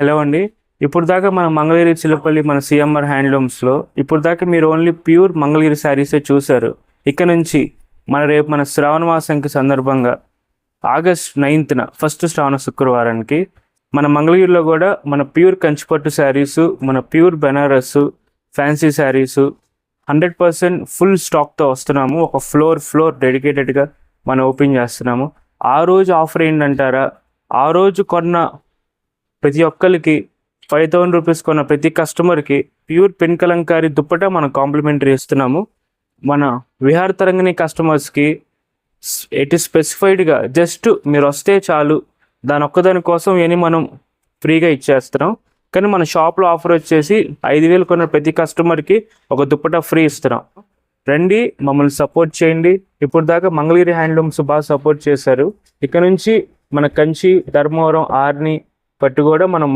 Hello అండి. ఇప్పుడు దాకా మన మంగళగిరి చిల్లపల్లి మన సిఎంఆర్ హ్యాండ్లూమ్స్లో ఇప్పుడు దాకా మీరు ఓన్లీ ప్యూర్ మంగళగిరి శారీసే చూశారు. ఇక్కడ నుంచి రేపు మన శ్రావణ మాసంకి సందర్భంగా ఆగస్ట్ 9న ఫస్ట్ శ్రావణ శుక్రవారానికి మన మంగళగిరిలో కూడా మన ప్యూర్ కంచిపట్టు శారీసు, మన pure Banaras fancy saris 100% full స్టాక్తో వస్తున్నాము. ఒక ఫ్లోర్ డెడికేటెడ్గా మనం ఓపెన్ చేస్తున్నాము. ఆ రోజు ఆఫర్ ఏంటంటారా, ఆ రోజు కొన్న ప్రతి ఒక్కరికి 5,000 రూపీస్ కొన్న ప్రతి కస్టమర్కి ప్యూర్ పెన్ కలంకారీ దుప్పట మనం కాంప్లిమెంటరీ ఇస్తున్నాము. మన విహార తరంగిణి కస్టమర్స్కి ఇట్ ఈస్ స్పెసిఫైడ్గా జస్ట్ మీరు వస్తే చాలు, దాని ఒక్కదాని కోసం అని మనం ఫ్రీగా ఇచ్చేస్తున్నాం. కానీ మన షాప్లో ఆఫర్ వచ్చేసి 5,000 కొన్న ప్రతి కస్టమర్కి ఒక దుప్పట ఫ్రీ ఇస్తున్నాం. రండి, మమ్మల్ని సపోర్ట్ చేయండి. ఇప్పుడు దాకా మంగళగిరి హ్యాండ్లూమ్స్ బాగా సపోర్ట్ చేశారు. ఇక్కడ నుంచి మన కంచి, ధర్మవరం, ఆర్ని పట్టు కూడా మనం